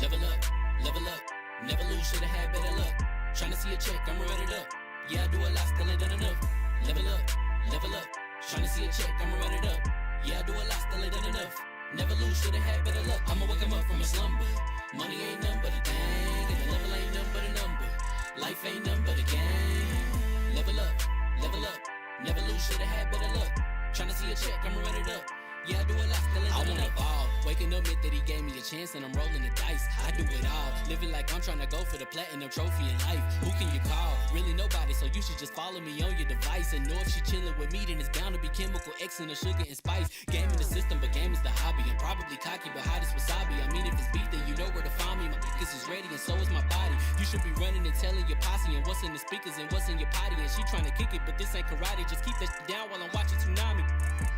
level up, never lose, should've had better luck. Tryna see a check, I'ma run it up. Yeah, I do a lot, still ain't done enough. Level up, tryna see a check, I'ma run it up. Yeah, I do a lot, still ain't done enough. Never lose, should've had better luck. I'ma wake 'em up from a slumber. Money ain't nothing but a thing, and the level ain't nothing but a number. Life ain't nothing but a game. Level up, never lose, should've had better luck. Tryna see a check, I'ma run it up. Yeah, I do a lot, still ain't done enough. I wanna ball, waking up meant that he gave me a chance and I'm rolling the dice. I do it all, living like I'm trying to go for the platinum trophy in life. Who can you call? Really nobody, so you should just follow me on your device. And know if she chilling with me, then it's bound to be chemical X and the sugar and spice. Game in the system, but game is the hobby. I'm probably cocky, but hot as wasabi. I mean, if it's beef, then you know where to find me. My niggas is ready and so is my body. You should be running and telling your posse and what's in the speakers and what's in your potty. And she trying to kick it, but this ain't karate. Just keep that shit down while I'm watching Tsunami.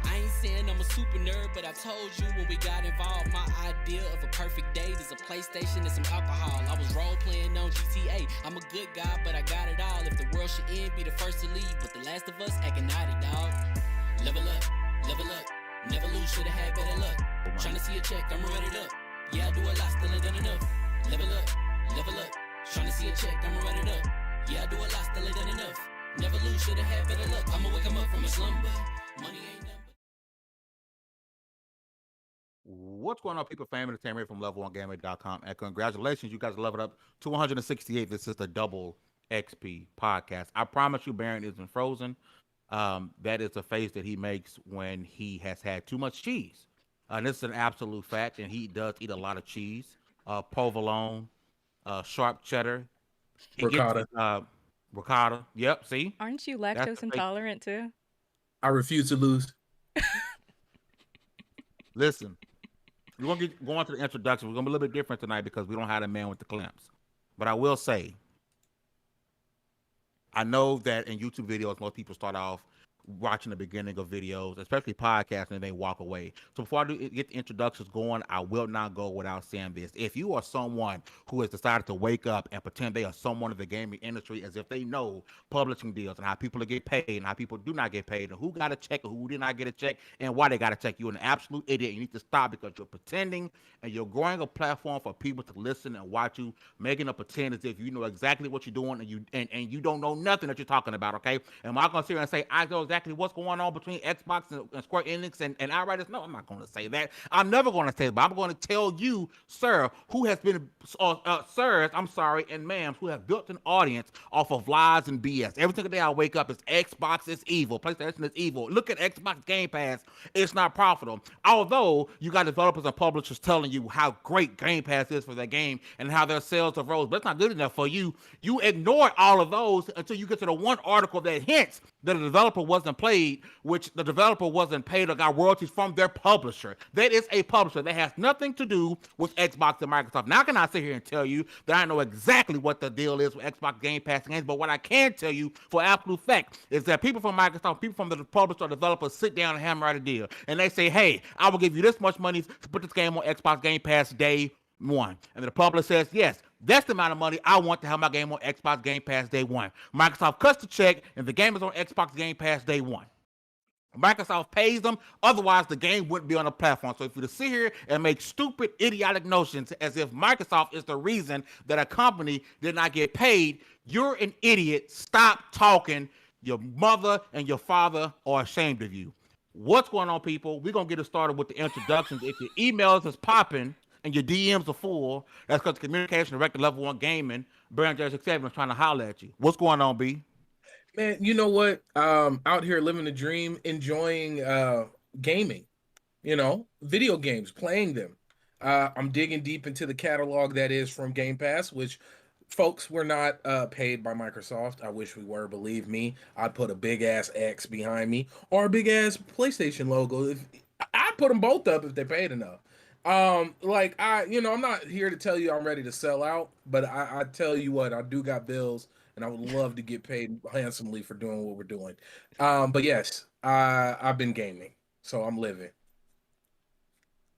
I ain't saying I'm a super nerd, but I told you when we got involved, my idea of a perfect date is a PlayStation and some alcohol. I was role playing on GTA. I'm a good guy, but I got it all. If the world should end, be the first to leave, but the last of us acting naughty, dog. Level up, never lose, should've had better luck. Tryna see a check, I'ma run it up. Yeah, I do a lot, still ain't done enough. Level up, tryna see a check, I'ma run it up. Yeah, I do a lot, still ain't done enough. Never lose, should've had better luck. I'ma wake 'em up from a slumber. Money ain't nothing. What's going on, people? Fam Entertainment from level1gaming.com. And congratulations, you guys leveled up to 168. This is the Double XP podcast. I promise you, Baron isn't frozen. That is a face that he makes when he has had too much cheese. And this is an absolute fact, and he does eat a lot of cheese. Provolone, sharp cheddar. He Ricotta. gets ricotta. Yep, see? Aren't you That's lactose the fake. intolerant too? I refuse to lose. Listen, we're going to go on to the introduction. We're going to be a little bit different tonight because we don't have a man with the clamps. But I will say, I know that in YouTube videos, most people start off watching the beginning of videos, especially podcasts, and they walk away. So before I do get the introductions going, I will not go without saying this. If you are someone who has decided to wake up and pretend they are someone of the gaming industry as if they know publishing deals and how people get paid and how people do not get paid and who got a check and who did not get a check and why they got a check, you're an absolute idiot. You need to stop because you're pretending and you're growing a platform for people to listen and watch you, making a pretend as if you know exactly what you're doing and you don't know nothing that you're talking about, okay? Am I going to sit here and say I know exactly what's going on between Xbox and Square Enix and Outriders? No, I'm not going to say that. I'm never going to say it, but I'm going to tell you, sir, who has been, sirs, I'm sorry, and ma'ams, who have built an audience off of lies and BS. Every single day I wake up, it's Xbox is evil, PlayStation is evil. Look at Xbox Game Pass. It's not profitable. Although you got developers and publishers telling you how great Game Pass is for their game and how their sales have rose, but it's not good enough for you. You ignore all of those until you get to the one article that hints that a developer wasn't played, which the developer wasn't paid or got royalties from their publisher. That is a publisher. That has nothing to do with Xbox and Microsoft. Now, I cannot sit here and tell you that I know exactly what the deal is with Xbox Game Pass games, but what I can tell you for absolute fact is that people from Microsoft, people from the publisher or developers sit down and hammer out a deal. And they say, hey, I will give you this much money to put this game on Xbox Game Pass day one. And the publisher says, yes, that's the amount of money I want to have my game on Xbox Game Pass day one. Microsoft cuts the check, and the game is on Xbox Game Pass day one. Microsoft pays them, otherwise the game wouldn't be on the platform. So if you to sit here and make stupid, idiotic notions as if Microsoft is the reason that a company did not get paid, you're an idiot. Stop talking. Your mother and your father are ashamed of you. What's going on, people? We're going to get it started with the introductions. If your emails is popping and your DMs are full, that's because the communication director, Level 1 Gaming, Baron J67 is trying to holler at you. What's going on, B? Man, you know what? Out here living the dream, enjoying gaming, video games, playing them. I'm digging deep into the catalog that is from Game Pass, which, folks, we're not paid by Microsoft. I wish we were, believe me. I'd put a big-ass X behind me or a big-ass PlayStation logo. I'd put them both up if they paid enough. I'm not here to tell you I'm ready to sell out, but I tell you what, I do got bills. And I would love to get paid handsomely for doing what we're doing. But yes, I've been gaming, so I'm living.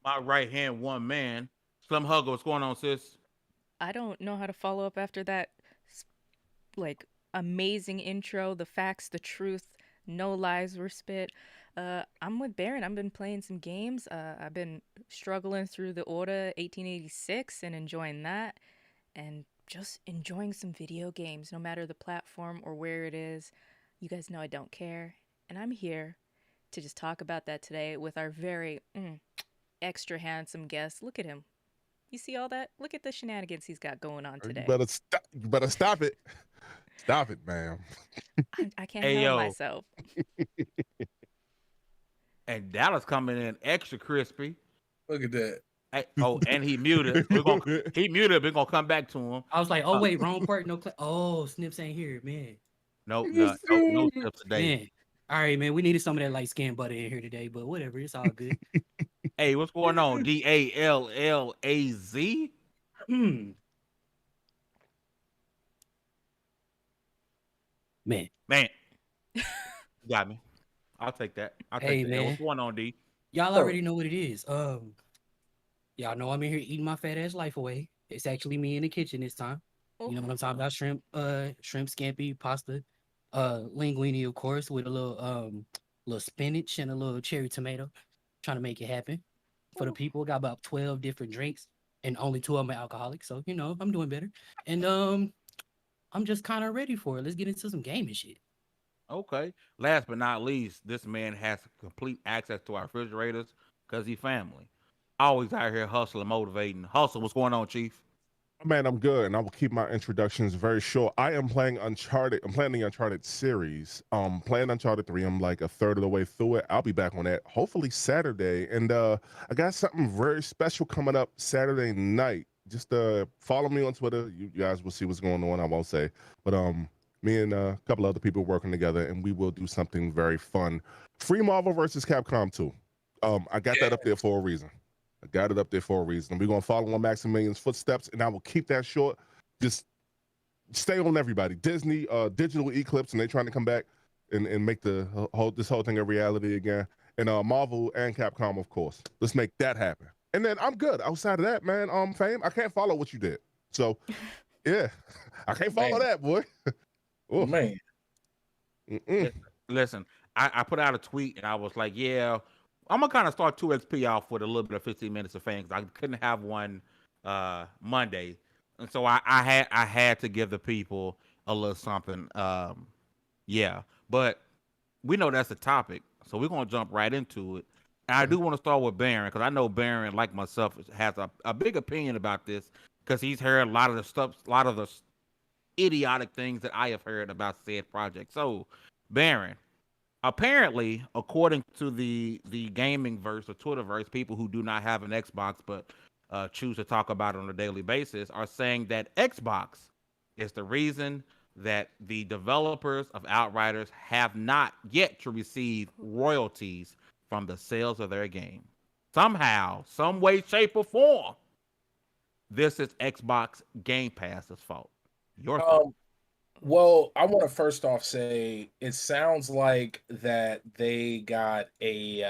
My right hand, one man, Slim Hugger. What's going on, sis? I don't know how to follow up after that, like, amazing intro. The facts, the truth, no lies were spit. I'm with Baron. I've been playing some games. I've been struggling through the Order 1886 and enjoying that, and just enjoying some video games, no matter the platform or where it is. You guys know I don't care, and I'm here to just talk about that today with our very extra handsome guest. Look at him. You see all that? Look at the shenanigans he's got going on You today. better stop. You better stop it. Stop it, ma'am. I can't Hey, help yo. myself. And Dallas coming in extra crispy. Look at that. Hey, oh, and he muted. He muted. We're gonna come back to him. I was like, oh wait, wrong part. No, oh, Snips ain't here, man. No tips today. Man, all right, man. We needed some of that light skin butter in here today, but whatever, it's all good. Hey, what's going on? DALLAZ? Man, You got me. I'll take that. Hey, that. man. What's going on, D? y'all already know what it is. Y'all know I'm in here eating my fat ass life away. It's actually me in the kitchen this time. You know what I'm talking about? Shrimp scampi, pasta, linguine, of course, with a little spinach and a little cherry tomato. Trying to make it happen for the people. Got about 12 different drinks, and only 2 of them are alcoholic. So I'm doing better, and I'm just kind of ready for it. Let's get into some gaming shit. Okay. Last but not least, this man has complete access to our refrigerators because he family. Always out here hustling, motivating. Hustle, what's going on, Chief? Man, I'm good, and I will keep my introductions very short. I am playing Uncharted. I'm playing the Uncharted series. Playing Uncharted 3. I'm like a third of the way through it. I'll be back on that hopefully Saturday. And I got something very special coming up Saturday night. Just follow me on Twitter. You guys will see what's going on. I won't say, but me and a couple other people working together, and we will do something very fun. Free Marvel versus Capcom 2. I got that up there for a reason. I got it up there for a reason. We're gonna follow on Maximilian's footsteps, and I will keep that short. Just stay on everybody. Disney, Digital Eclipse, and they're trying to come back and make this whole thing a reality again. And Marvel and Capcom, of course. Let's make that happen. And then I'm good. Outside of that, man, Fame, I can't follow what you did. So yeah, I can't follow that, boy. Oh man. Listen, I put out a tweet and I was like, yeah, I'm gonna kind of start 2XP off with a little bit of 15 minutes of fame because I couldn't have one Monday, and so I had to give the people a little something. Yeah, but we know that's the topic, so we're gonna jump right into it. And I do want to start with Baron because I know Baron, like myself, has a big opinion about this because he's heard a lot of the idiotic things that I have heard about said project. So, Baron, apparently, according to the gaming verse or Twitterverse, people who do not have an Xbox but choose to talk about it on a daily basis are saying that Xbox is the reason that the developers of Outriders have not yet to receive royalties from the sales of their game. Somehow, some way, shape, or form, this is Xbox Game Pass's fault. Your fault. Well, I want to first off say it sounds like that they got a.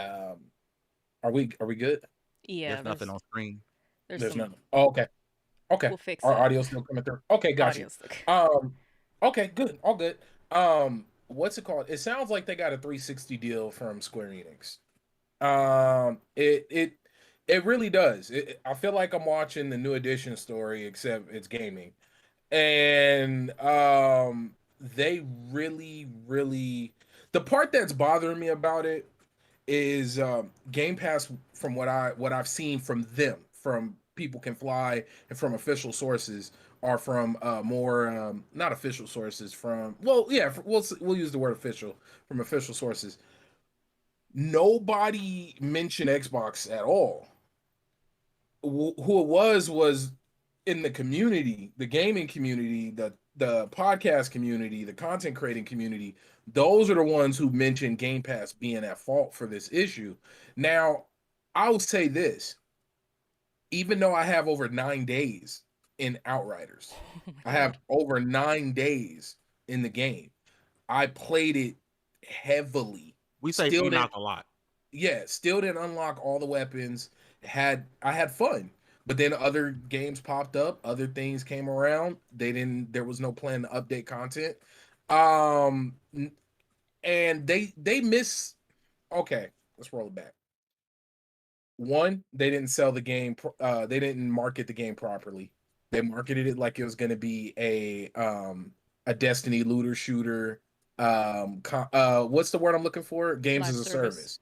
Are we good? Yeah, There's nothing on screen. There's some, nothing. Oh, okay. Okay. We'll fix Our it. audio still coming through. Okay, got you. Audio's okay. Okay, good. All good. What's it called? It sounds like they got a 360 deal from Square Enix. It really does. I feel like I'm watching the New Edition story, except it's gaming. And they really the part that's bothering me about it is Game Pass, from what I've seen from them, from People Can Fly and from official sources, are from more not official sources, from, well, yeah, we'll use the word official, from official sources. Nobody mentioned Xbox at all. Who it was in the community, the gaming community, the podcast community, the content creating community. Those are the ones who mentioned Game Pass being at fault for this issue. Now, I'll say this: even though I have over 9 days in Outriders, I have over 9 days in the game. I played it heavily. We say Still knock a lot. Yeah, still didn't unlock all the weapons. I had fun, but then other games popped up, other things came around. There was no plan to update content. And they miss okay, let's roll it back. One, they didn't sell the game. They didn't market the game properly. They marketed it like it was going to be a Destiny looter shooter. What's the word I'm looking for? Games Live as a service. service.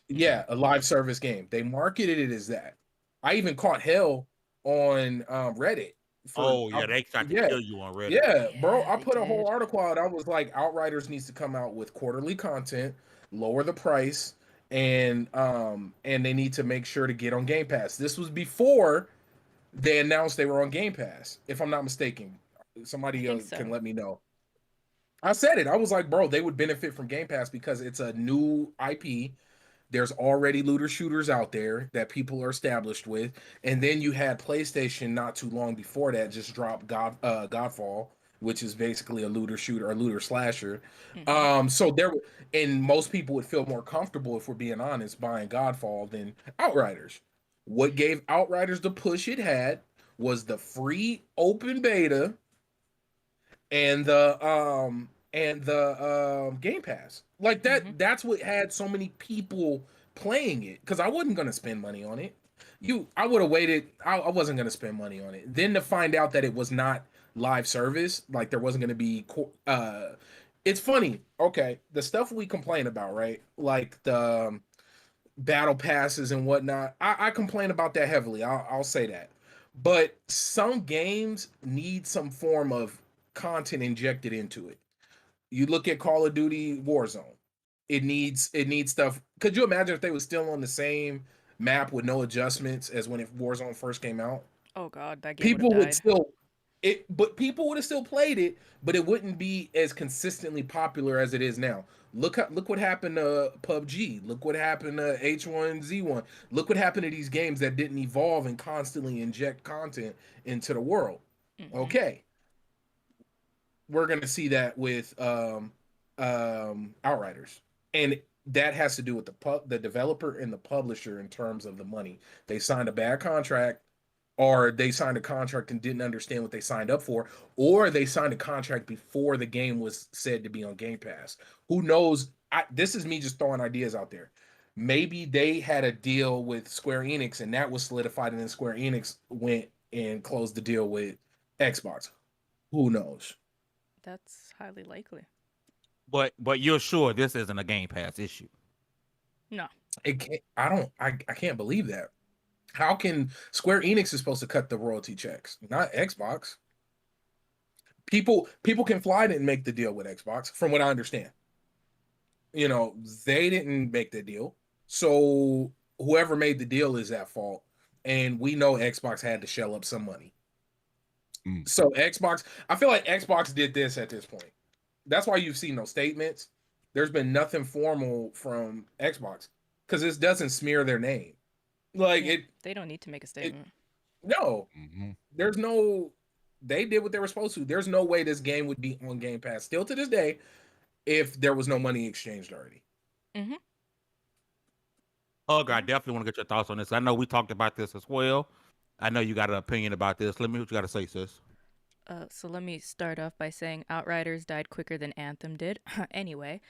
Yeah, a live service game. They marketed it as that. I even caught hell on Reddit for. Oh yeah, they tried to Yeah, kill you on Reddit. yeah, bro. Yeah, I they put a whole did. article out. I was like, Outriders needs to come out with quarterly content, lower the price, and they need to make sure to get on Game Pass. This was before they announced they were on Game Pass, if I'm not mistaken. I Somebody think can so. let me know. I said it. I was like, bro, they would benefit from Game Pass because it's a new IP. There's already looter shooters out there that people are established with, and then you had PlayStation not too long before that just dropped Godfall, which is basically a looter shooter or looter slasher. So there, and most people would feel more comfortable, if we're being honest, buying Godfall than Outriders. What gave Outriders the push it had was the free open beta and the Game Pass. Like that's what had so many people playing it, because I wasn't gonna spend money on it. I would have waited. I wasn't gonna spend money on it. Then to find out that it was not live service, like there wasn't gonna be it's funny. Okay, the stuff we complain about, right? Like the battle passes and whatnot. I complain about that heavily. I'll say that. But some games need some form of content injected into it. You look at Call of Duty Warzone. It needs stuff. Could you imagine if they were still on the same map with no adjustments as when Warzone first came out? Oh God, that game would have People would died. still but people would have still played it, but it wouldn't be as consistently popular as it is now. Look what happened to PUBG. Look what happened to H1Z1. Look what happened to these games that didn't evolve and constantly inject content into the world. Okay, we're gonna see that with Outriders, and that has to do with the developer and the publisher in terms of the money. They signed a bad contract, or they signed a contract and didn't understand what they signed up for, or they signed a contract before the game was said to be on Game Pass. Who knows? This is me just throwing ideas out there. Maybe they had a deal with Square Enix and that was solidified, and then Square Enix went and closed the deal with Xbox. Who knows? That's highly likely. But you're sure this isn't a Game Pass issue? No. I can't believe that. How can Square Enix is supposed to cut the royalty checks, not Xbox? People can fly didn't make the deal with Xbox, from what I understand. They didn't make the deal. So whoever made the deal is at fault. And we know Xbox had to shell up some money. So Xbox, I feel like Xbox did this at this point. That's why you've seen no statements. There's been nothing formal from Xbox because this doesn't smear their name. Like they don't need to make a statement. No, there's no. They did what they were supposed to. There's no way this game would be on Game Pass still to this day if there was no money exchanged already. Hug, I definitely want to get your thoughts on this. I know we talked about this as well. I know you got an opinion about this. Let me what you got to say, sis. So let me start off by saying Outriders died quicker than Anthem did. Anyway.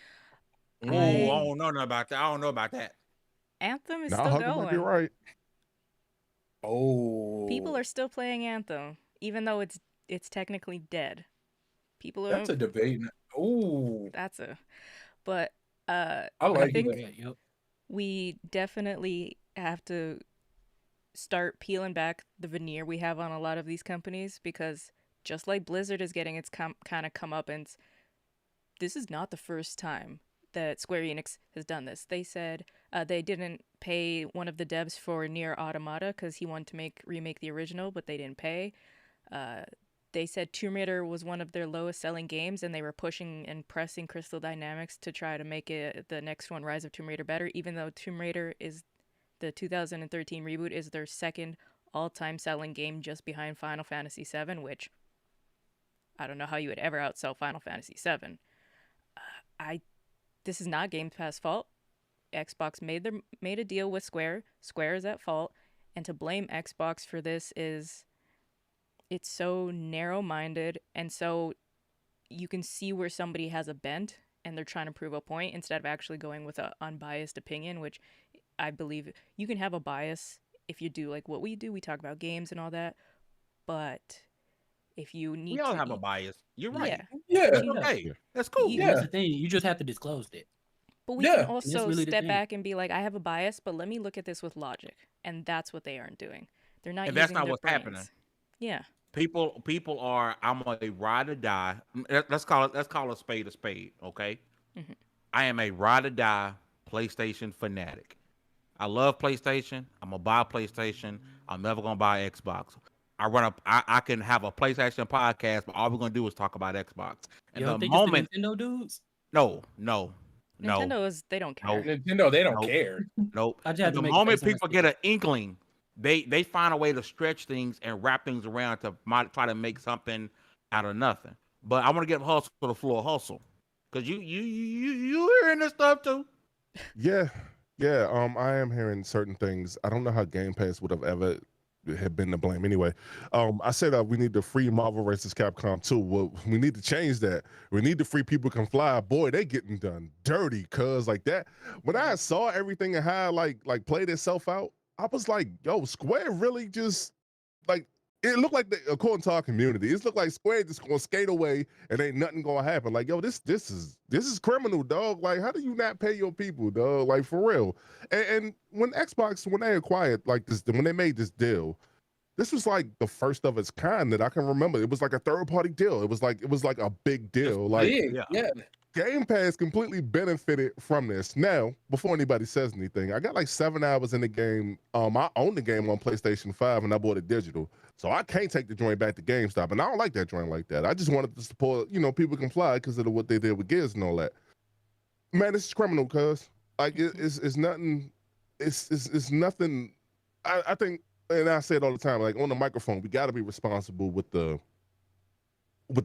I don't know about that. I don't know about that. Anthem is still going. Might be right. People are still playing Anthem, even though it's technically dead. People are. That's a debate. But I think Yep. we definitely have to start peeling back the veneer we have on a lot of these companies, because just like Blizzard is getting its kind of comeuppance, this is not the first time that Square Enix has done this. They said they didn't pay one of the devs for Nier Automata because he wanted to remake the original, but they didn't pay. They said Tomb Raider was one of their lowest selling games, and they were pushing and pressing Crystal Dynamics to try to make it the next one, Rise of Tomb Raider, better, even though Tomb Raider is the 2013 reboot, is their second all-time selling game, just behind Final Fantasy VII, which I don't know how you would ever outsell Final Fantasy VII. This is not Game Pass' fault. Xbox made a deal with Square. Square is at fault, and to blame Xbox for this it's so narrow-minded, and so you can see where somebody has a bent and they're trying to prove a point instead of actually going with an unbiased opinion, which I believe you can have a bias if you do like what we do. We talk about games and all that, but if you We need all to, have a bias. You're right. yeah, Yeah, That's but you okay. Yeah. That's cool. And that's yeah, the thing. You just have to disclose that. but we can yeah. And that's also really the step thing. back and be like, I have a bias, but let me look at this with logic, and that's what they aren't doing. They're not And that's using not their what's happening. brains. Yeah. People are. I'm a ride or die. Let's call a spade a spade. Okay. Mhm. I am a ride or die PlayStation fanatic. I love PlayStation. I'm gonna buy PlayStation. I'm never gonna buy Xbox. I can have a PlayStation podcast, but all we're gonna do is talk about Xbox. You And don't the think it's the moment, Nintendo dudes? no, no, no, Nintendo is, they don't no, care. Nintendo, they don't nope, care. nope. I just And have to the make a moment face on my people sticker. get an inkling, they find a way to stretch things and wrap things around to try to make something out of nothing. But I want to give Hustle the floor, Hustle, because you hearing this stuff too. Yeah, yeah. I am hearing certain things. I don't know how Game Pass would have ever have been to blame anyway. I said we need to free Marvel vs. Capcom 2. Well, we need to change that. We need to free People Can Fly. Boy, they getting done dirty, cuz like that. When I saw everything and how like played itself out, I was like, yo, Square really just like it looked like according to our community, it looked like Square just gonna skate away and ain't nothing gonna happen. Like, yo, this is criminal, dog. Like, how do you not pay your people, dog? Like for real. And when Xbox, when they acquired like this, when they made this deal, this was like the first of its kind that I can remember. It was like a third party deal. It was like a big deal. Like Big, Yeah. yeah. Game Pass completely benefited from this. Now, before anybody says anything, I got like 7 hours in the game. I own the game on PlayStation 5 and I bought it digital. So I can't take the joint back to GameStop. And I don't like that joint like that. I just wanted to support, People Can Fly because of what they did with Gears and all that. Man, this is criminal, cuz. Like it's nothing, it's nothing. I think, and I say it all the time, like on the microphone, we gotta be responsible with the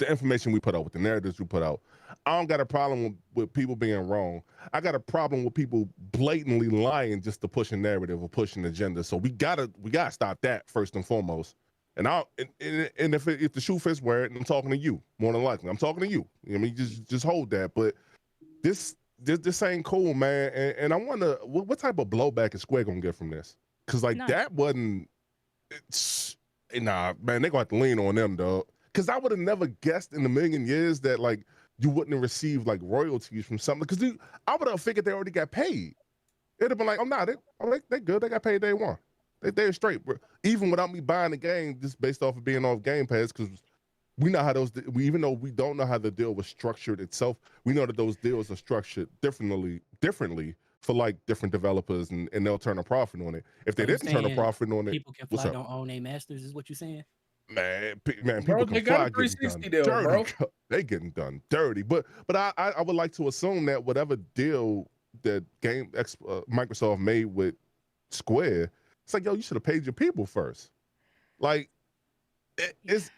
information we put out, with the narratives we put out. I don't got a problem with people being wrong. I got a problem with people blatantly lying just to push a narrative or push an agenda. So we gotta stop that first and foremost. And if the shoe fits wear it, and I'm talking to you more than likely. I'm talking to you. I mean, just hold that. But this ain't cool, man. And I wonder what type of blowback is Square gonna get from this? Because like None. that wasn't. Nah, man, they gonna have to lean on them, dog. Because I would have never guessed in a million years that like you wouldn't have received like royalties from something. Because I would have figured they already got paid. It'd have been like, oh nah, they good. They got paid day one. They're straight, bro. Even without me buying the game, just based off of being off Game Pass, because we know how even though we don't know how the deal was structured itself, we know that those deals are structured differently for like different developers, and they'll turn a profit on it. If they So you didn't turn a saying profit on it, People Can what's Fly up? don't own their masters, is what you saying? Man, Bro, People they Can got a Fly getting done 360 deal, bro. dirty. They getting done dirty. But I would like to assume that whatever deal that Microsoft made with Square, it's like, yo, you should have paid your people first. Like it's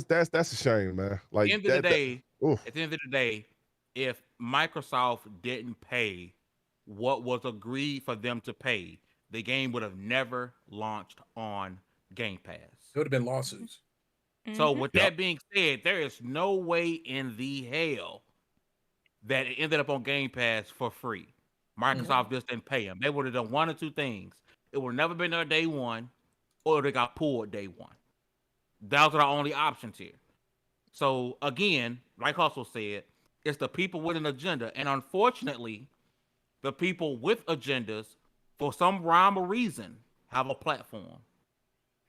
that's a shame, man. Like At the end of the day, oof. at the end of the day, if Microsoft didn't pay what was agreed for them to pay, the game would have never launched on Game Pass. It would have been lawsuits. So Mhm. with Yep. that being said, there is no way in the hell that it ended up on Game Pass for free. Microsoft just didn't pay them. They would have done one or two things. It would have never been there day one, or they got pulled day one. Those are the only options here. So again, like Hustle said, it's the people with an agenda. And unfortunately, the people with agendas, for some rhyme or reason, have a platform.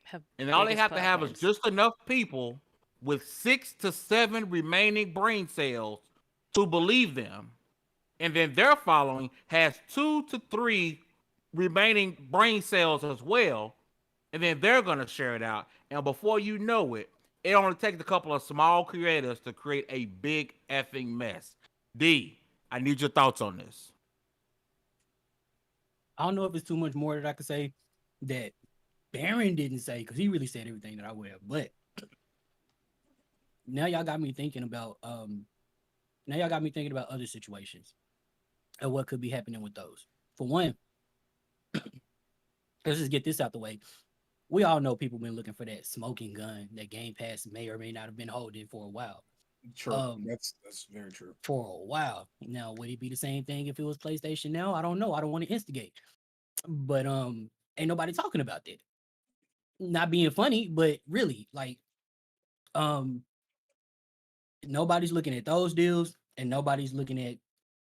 Have And all they biggest have to have is platforms. just enough people with 6 to 7 remaining brain cells to believe them. And then their following has 2 to 3 remaining brain cells as well. And then they're going to share it out. And before you know it, it only takes a couple of small creators to create a big effing mess. D, I need your thoughts on this. I don't know if it's too much more that I could say that Baron didn't say, because he really said everything that I would have. But now y'all got me thinking about other situations and what could be happening with those. For one, let's just get this out the way. We all know people been looking for that smoking gun that Game Pass may or may not have been holding for a while. True. That's very true. For a while. Now, would it be the same thing if it was PlayStation now? I don't know. I don't want to instigate. But ain't nobody talking about that. Not being funny, but really, like, nobody's looking at those deals and nobody's looking at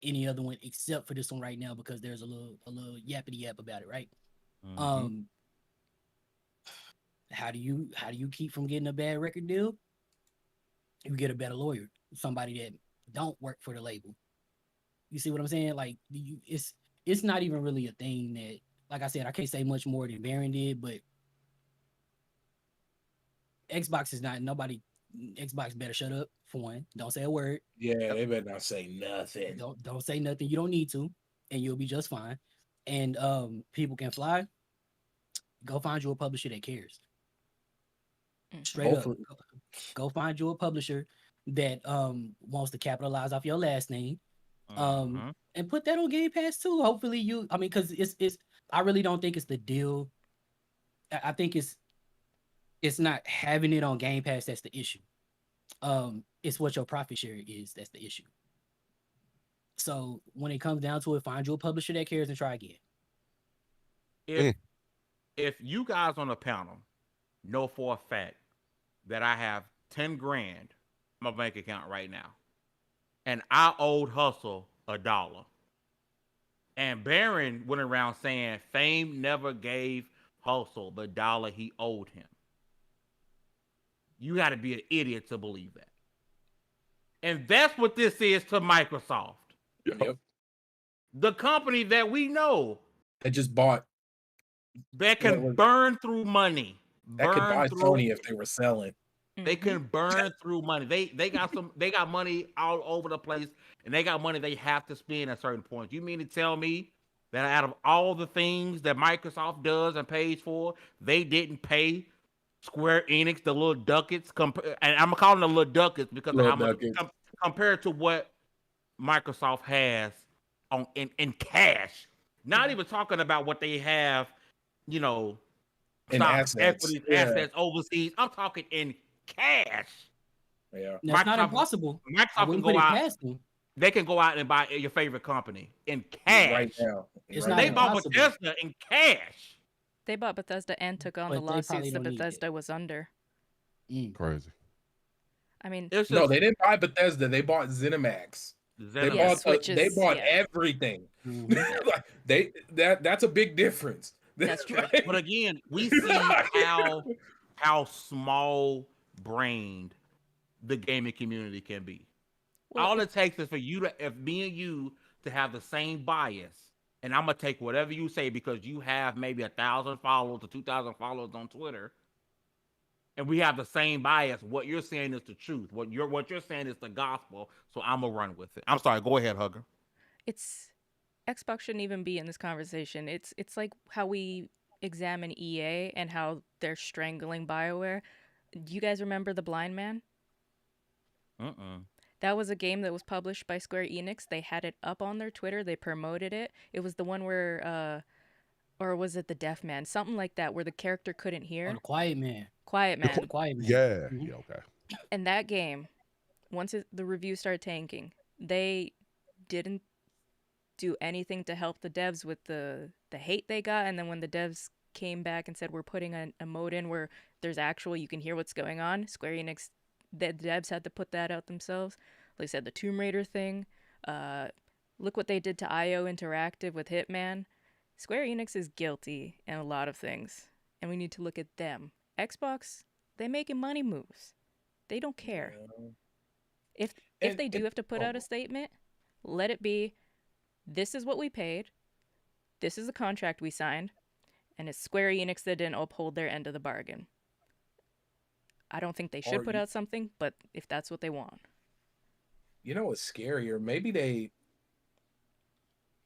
any other one except for this one right now because there's a little yappity yap about it, right? Mhm. How do you keep from getting a bad record deal? You get a better lawyer, somebody that don't work for the label. You see what I'm saying? Like, it's not even really a thing that, like I said, I can't say much more than Baron did, but Xbox is not nobody. Xbox better shut up for one. Don't say a word. Yeah, they better not say nothing. Don't say nothing. You don't need to, and you'll be just fine. And people can fly. Go find you a publisher that cares. Straight Hopefully. up. Go find you a publisher that wants to capitalize off your last name. And put that on Game Pass too. Hopefully because it's I really don't think it's the deal. I think it's not having it on Game Pass that's the issue. It's what your profit share is that's the issue. So when it comes down to it, find you a publisher that cares and try again. If you guys on the panel know for a fact that I have 10 grand in my bank account right now, and I owed Hustle $1, and Baron went around saying Fame never gave Hustle the $1 he owed him, you got to be an idiot to believe that. And that's what this is to Microsoft. Yep. The company that we know that just bought, that can burn through money. That could buy Sony if they were selling. They can burn through money. They got money all over the place, and they got money they have to spend at certain points. You mean to tell me that out of all the things that Microsoft does and pays for, they didn't pay Square Enix the little ducats? And I'm calling them little ducats because of how much compared to what Microsoft has in cash. Not even talking about what they have, in stocks, equities, assets overseas. I'm talking in cash. Yeah, that's not impossible. Microsoft can go out. They can go out and buy your favorite company in cash right now. They bought Bethesda in cash. They bought Bethesda and took on the lawsuits that Bethesda was under. Crazy. I mean, no, they didn't buy Bethesda. They bought ZeniMax. They bought everything. That's a big difference. That's true. But again, we see how small brained the gaming community can be. Well, all it takes is for me and you to have the same bias, and I'm gonna take whatever you say because you have maybe 1,000 followers or 2,000 followers on Twitter, and we have the same bias. What you're saying is the truth. What you're saying is the gospel. So I'm gonna run with it. I'm sorry. Go ahead, Hugger. Xbox shouldn't even be in this conversation. It's like how we examine EA and how they're strangling BioWare. Do you guys remember The Blind Man? That was a game that was published by Square Enix. They had it up on their Twitter. They promoted it. It was the one where, or was it The Deaf Man? Something like that, where the character couldn't hear. Oh, the Quiet Man. Quiet Man. Quiet Man. Yeah. Yeah. Okay. And that game, once the reviews started tanking, they didn't do anything to help the devs with the hate they got. And then when the devs came back and said, we're putting a mode in where there's you can hear what's going on, Square Enix, the devs had to put that out themselves. Like I said, the Tomb Raider thing. Look what they did to IO Interactive with Hitman. Square Enix is guilty in a lot of things, and we need to look at them. Xbox, they making money moves. They don't care. If they do have to put out a statement, let it be, this is what we paid, this is the contract we signed, and it's Square Enix that didn't uphold their end of the bargain. I don't think they should put out something, but if that's what they want. You know what's scarier? Maybe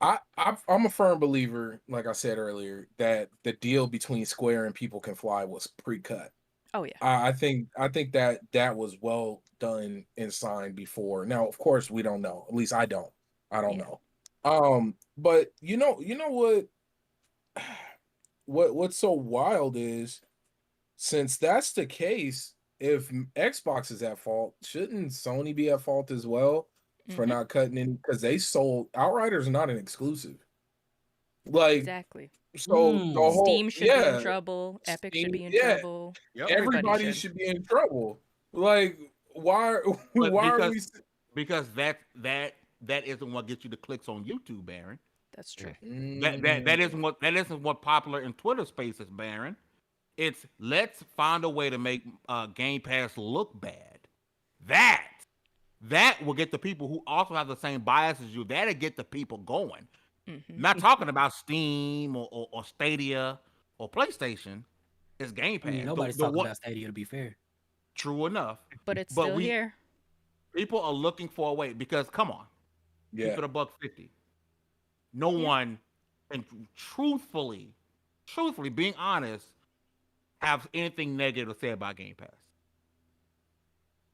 I'm a firm believer, like I said earlier, that the deal between Square and People Can Fly was pre-cut. Oh yeah. I think that was well done and signed before. Now, of course, we don't know. At least I don't. I don't know. But you know what's so wild is, since that's the case, if Xbox is at fault, shouldn't Sony be at fault as well for not cutting in? Because they sold Outriders, not an exclusive. Like, Exactly. so the whole Steam should be in trouble. Epic should be in trouble. Yep. Everybody should be in trouble. Like, why? Why are we? Because that isn't what gets you the clicks on YouTube, Baron. That's true. That isn't what popular in Twitter spaces, Baron. It's let's find a way to make Game Pass look bad. That will get the people who also have the same bias as you. That'll get the people going. Not talking about Steam or Stadia or PlayStation. It's Game Pass. I mean, nobody's talking about Stadia, to be fair. True enough. But it's still here. People are looking for a way because come on. Keep it $1.50. No one, and truthfully, being honest, have anything negative to say about Game Pass.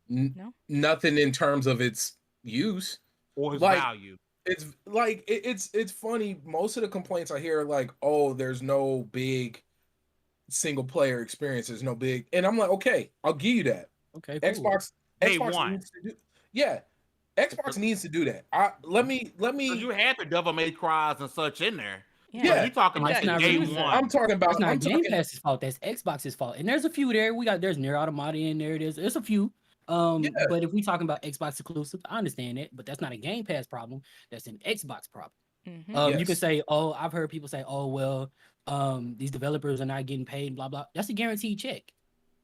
No. Nothing in terms of its use or its value. It's like it's funny. Most of the complaints I hear are like, "Oh, there's no big single player experience. There's no big," and I'm like, "Okay, I'll give you that." Okay, cool. Xbox needs to do. Yeah, Xbox needs to do that. Let me. You had the Devil May Cries and such in there. Yeah, you talking about day one. I'm talking about. It's not Game Pass's fault. That's Xbox's fault. And there's a few there. There's Nier Automata in there. There's a few. But if we talking about Xbox exclusive, I understand it, but that's not a Game Pass problem. That's an Xbox problem. You can say, "Oh, I've heard people say, oh well, these developers are not getting paid, blah blah." That's a guaranteed check.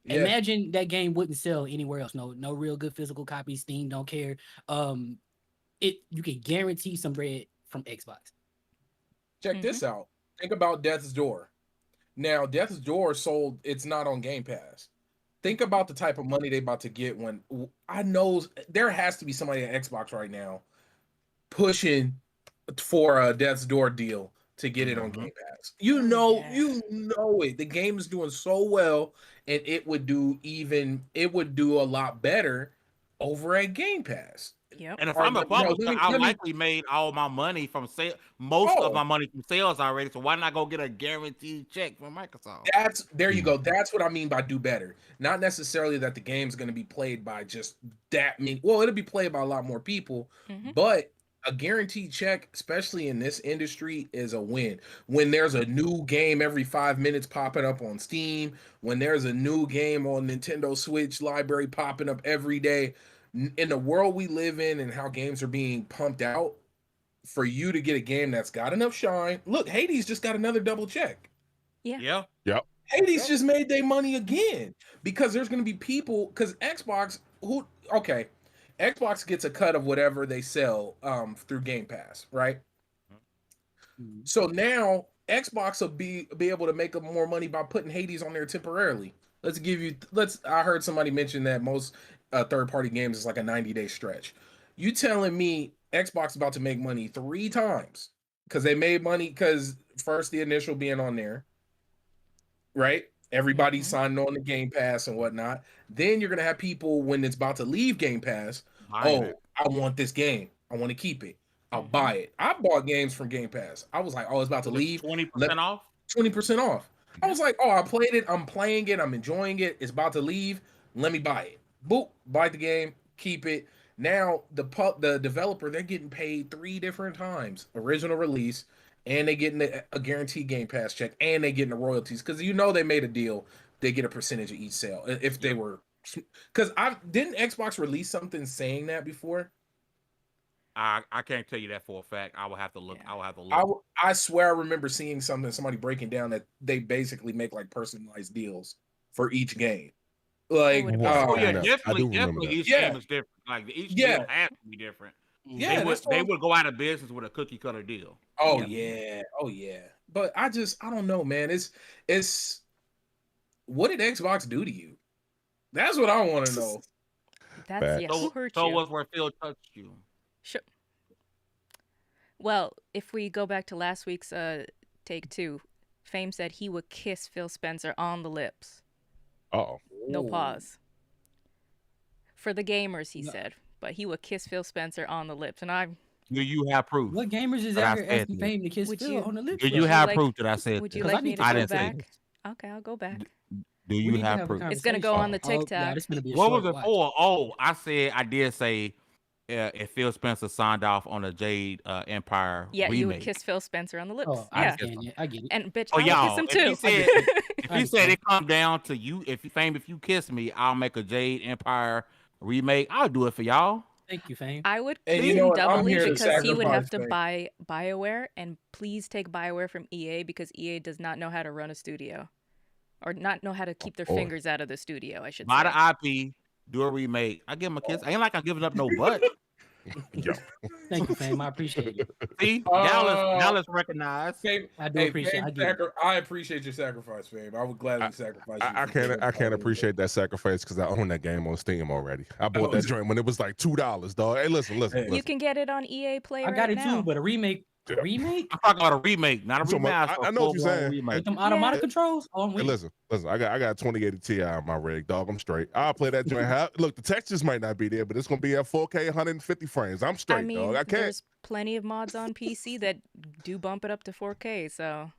Yeah. Imagine that game wouldn't sell anywhere else. No real good physical copies. Steam don't care. You can guarantee some bread from Xbox. Check this out. Think about Death's Door. Now, Death's Door sold. It's not on Game Pass. Think about the type of money they about to get when I know there has to be somebody at Xbox right now pushing for a Death's Door deal to get it on Game Pass. You know it. The game is doing so well, and it would do a lot better over at Game Pass. Yep. And if I'm a publisher, I likely made all my money from most of my money from sales already. So why not go get a guaranteed check from Microsoft? There you go. That's what I mean by do better. Not necessarily that the game's going to be played by just that many. Well, it'll be played by a lot more people, but a guaranteed check, especially in this industry, is a win. When there's a new game every 5 minutes popping up on Steam, when there's a new game on Nintendo Switch library popping up every day, in the world we live in and how games are being pumped out, for you to get a game that's got enough shine. Look, Hades just got another double check. Yeah. Hades just made their money again because there's going to be people, because Xbox gets a cut of whatever they sell through Game Pass, right? So now Xbox will be able to make more money by putting Hades on there temporarily. I heard somebody mention that most third-party games is like a 90-day stretch. You telling me Xbox is about to make money 3 times because they made money because first the initial being on there, right? Everybody signed on the Game Pass and whatnot. Then you're going to have people when it's about to leave Game Pass. I want this game. I want to keep it. I'll buy it. I bought games from Game Pass. I was like, it's about to leave. 20% off? 20% off. I was like, I played it. I'm playing it. I'm enjoying it. It's about to leave. Let me buy it. Boop. Buy the game. Keep it. Now, the developer, they're getting paid 3 different times. Original release, and they getting a guaranteed Game Pass check, and they getting the royalties. Because they made a deal. They get a percentage of each sale. If they were... Because didn't Xbox release something saying that before? I can't tell you that for a fact. I will have to look. I will have to look. I swear I remember seeing somebody breaking down that they basically make like personalized deals for each game. Like, definitely each game is different. Like each deal has to be different. Yeah, they would go out of business with a cookie cutter deal. Oh yeah. But I don't know, man. It's what did Xbox do to you? That's what I want to know. Who hurt you? So was where Phil touched you. Sure. Well, if we go back to last week's take 2, Fame said he would kiss Phil Spencer on the lips. No pause. For the gamers, he said, but he would kiss Phil Spencer on the lips, and Do you have proof? What gamers is ever asking Fame to kiss Phil on the lips? Do you have proof that I said? Would you like me to go back? Okay, I'll go back. Do We you need to have have a proof? It's gonna go on the conversation. Oh, yeah, TikTok. this is gonna be a What short was it watch. for? Oh, I said I did say if Phil Spencer signed off on a Jade Empire Yeah, you would remake. kiss Phil Spencer on the lips. Oh, I Yeah. understand it. I get it. And bitch, Oh I would kiss y'all, him if he too. said if I he said understand. it come down to you, if you kiss me, I'll make a Jade Empire remake. I'll do it for y'all. Thank you, Fame. I would And kiss you know him what? I'm doubly here to because he would have sacrifice to Fame. buy BioWare, and please take BioWare from EA because EA does not know how to run a studio. Or not know how to keep their boy. fingers out of the studio, I should Buy say. the IP, do a remake. I give him a kiss. Ain't like I'm giving up no butt. Yo. Thank you, Fame. I appreciate it. See, Dallas recognized. Fame, I do hey, appreciate. Fame, I get it. I appreciate your sacrifice, Fame. I would gladly sacrifice you. I can't appreciate that sacrifice because I own that game on Steam already. I bought that joint when it was like $2, dog. Hey, listen. You can get it on EA Play I got it now. too, but a remake. A remake? I'm talking about a remake, not a So remaster. I know what you're saying. Remake. With them automatic controls? Oh, I'm Hey, with listen. I got 2080 Ti on my rig, dog. I'm straight. I'll play that joint. Look, the textures might not be there, but it's gonna be at 4K, 150 frames. I'm straight, I mean, dog. I can't. there's plenty of mods on PC that do bump it up to 4K, so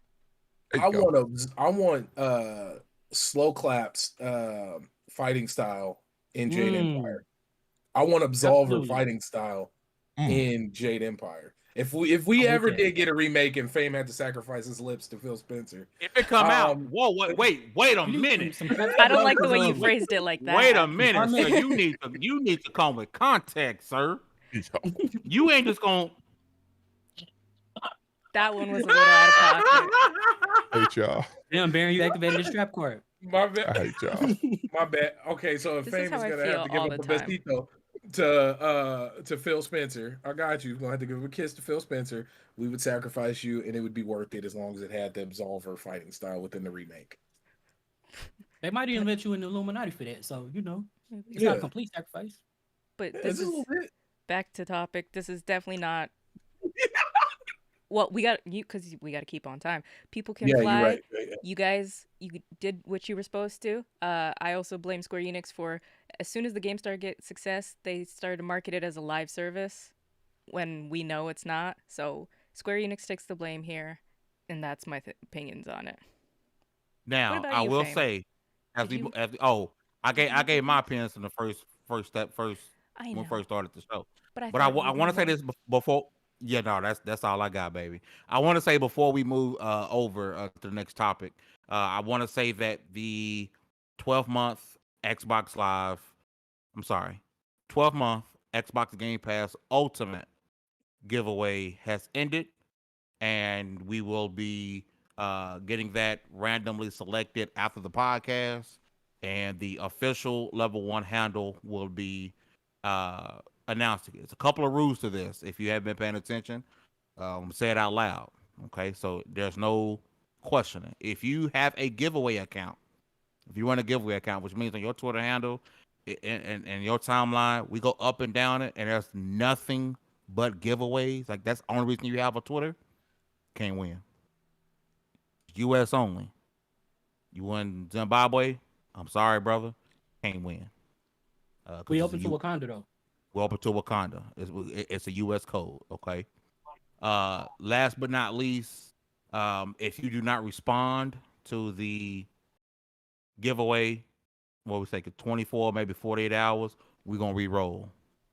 I want slow claps fighting style in Jade Empire. I want Absolver Absolutely. fighting style in Jade Empire. If we ever did get a remake and Fame had to sacrifice his lips to Phil Spencer, if it come out, whoa, wait a minute. I don't like the way you phrased it like that. Wait a minute, sir. You need to come with context, sir. You ain't just gonna. That one was a little out of pocket. I hate y'all. Damn, Baron, you activated the strap card. My bad. I hate y'all. My bad. Okay, so if This Fame is how is I gonna have to feel all give up the a time. besito to Phil Spencer, I got you. Gonna have to give a kiss to Phil Spencer. We would sacrifice you, and it would be worth it as long as it had the Absolver fighting style within the remake. They might even let you in the Illuminati for that, so you know it's Yeah. not a complete sacrifice. But It's this a is little bit. back to topic. This is definitely not. Well, we got you because we got to keep on time. People can Yeah, fly. you're right. Yeah. You guys, you did what you were supposed to. I also blame Square Enix for as soon as the game started to get success, they started to market it as a live service when we know it's not. So Square Enix takes the blame here, and that's my opinions on it. Now about I you, will Fame? say, Did you- I gave my opinions in the first step I when know, we first started the show. but I But I thought we want to say were- this before. Yeah, no, that's all I got, baby. I want to say before we move over to the next topic, I want to say that the 12-month Xbox Live, 12-month Xbox Game Pass Ultimate giveaway has ended, and we will be getting that randomly selected after the podcast, and the official level 1 handle will be announced. It's a couple of rules to this. If you haven't been paying attention, say it out loud. Okay, so there's no questioning. If you have a giveaway account, if you run a giveaway account, which means on your Twitter handle and your timeline, we go up and down it, and there's nothing but giveaways. Like, that's the only reason you have a Twitter. Can't win. U.S. only. You win Zimbabwe? I'm sorry, brother. Can't win. We open to Wakanda though. We're open to Wakanda. It's a U.S. code. Okay. Last but not least, if you do not respond to the giveaway, what we say, 24, maybe 48 hours, we're gonna re-roll.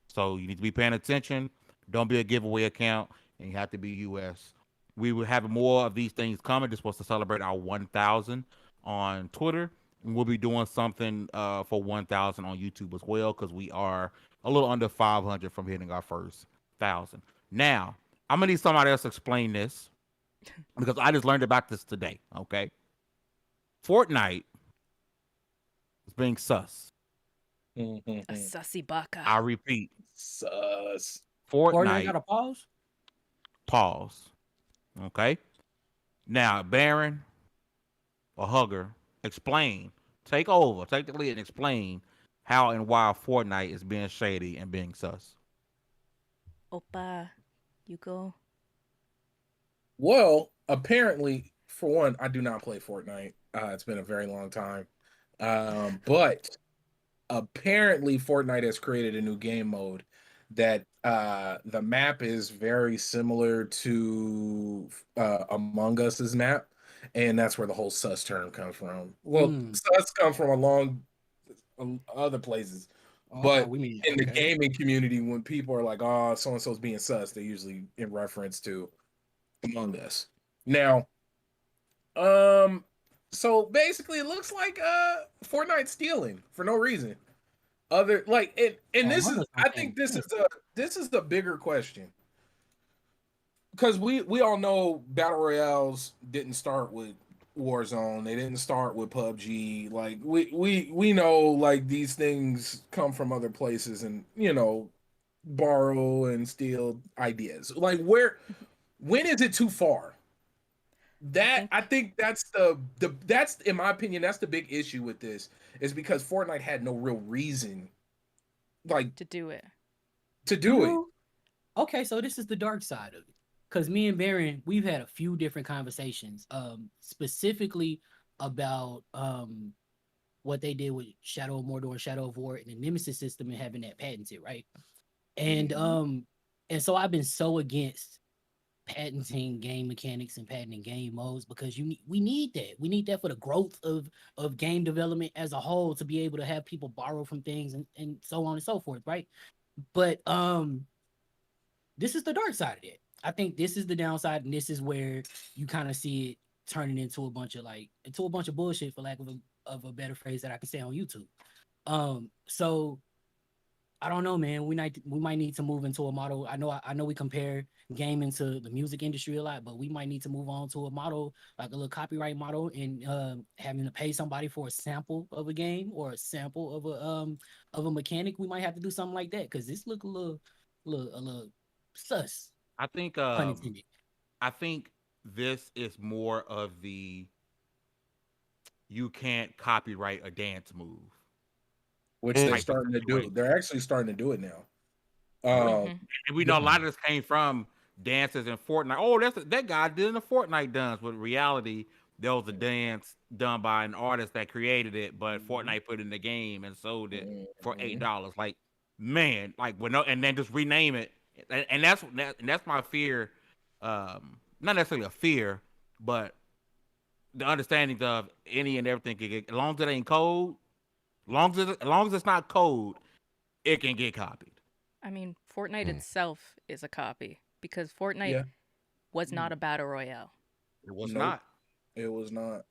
So you need to be paying attention. Don't be a giveaway account, and you have to be U.S. We will have more of these things coming. This was to celebrate our 1,000 on Twitter, and we'll be doing something for 1,000 on YouTube as well, because we are a little under 500 from hitting our first 1,000. Now, I'm gonna need somebody else to explain this because I just learned about this today. Okay, Fortnite is being sus. a sussy baka. I repeat, Sus. Fortnite Fortnite. got a pause. Pause. Okay. Now, Baron or Hugger, explain. Take over. Take the lead and explain how and why Fortnite is being shady and being sus. Oppa, you go. Well, apparently, for one, I do not play Fortnite. It's been a very long time. But apparently, Fortnite has created a new game mode that the map is very similar to Among Us's map. and that's where the whole sus term comes from. Well, sus comes from other places, but we mean in the okay. gaming community, when people are like, "Oh, so and so's being sus," they're usually in reference to Among Us. Now, so basically, it looks like Fortnite stealing for no reason. Other like, and this Among is, Us I content. think this is the bigger question, because we all know battle royales didn't start with Warzone. They didn't start with PUBG. Like we know like these things come from other places, and borrow and steal ideas. Like when is it too far? I think that's that's, in my opinion, that's the big issue with this, is because Fortnite had no real reason like to do it. to do it. Okay, so this is the dark side of it. Because me and Baron, we've had a few different conversations, specifically about what they did with Shadow of Mordor, Shadow of War, and the Nemesis system, and having that patented, right? And and so I've been so against patenting game mechanics and patenting game modes, because we need that. We need that for the growth of game development as a whole, to be able to have people borrow from things and so on and so forth, right? But this is the dark side of it. I think this is the downside, and this is where you kind of see it turning into a bunch of bullshit, for lack of a better phrase that I can say on YouTube. So I don't know, man. We might need to move into a model. I know we compare gaming to the music industry a lot, but we might need to move on to a model, like a little copyright model, and having to pay somebody for a sample of a game or a sample of a mechanic. We might have to do something like that, because this look a little sus. I think Pun intended. I think this is more of the you can't copyright a dance move, Which they're type of starting to do. situation. They're actually starting to do it now. And we know a lot of this came from dances in Fortnite. Oh, that guy did a Fortnite dance. With reality, there was a dance done by an artist that created it, but Fortnite put it in the game and sold it for $8. Like, man, like and then just rename it. And that's my fear. Not necessarily a fear, but the understanding of any and everything can get, as long as it ain't code, as long as it's not code, it can get copied. I mean, Fortnite itself is a copy, because Fortnite Yeah. was not a battle royale. It was Nope. not. It was not.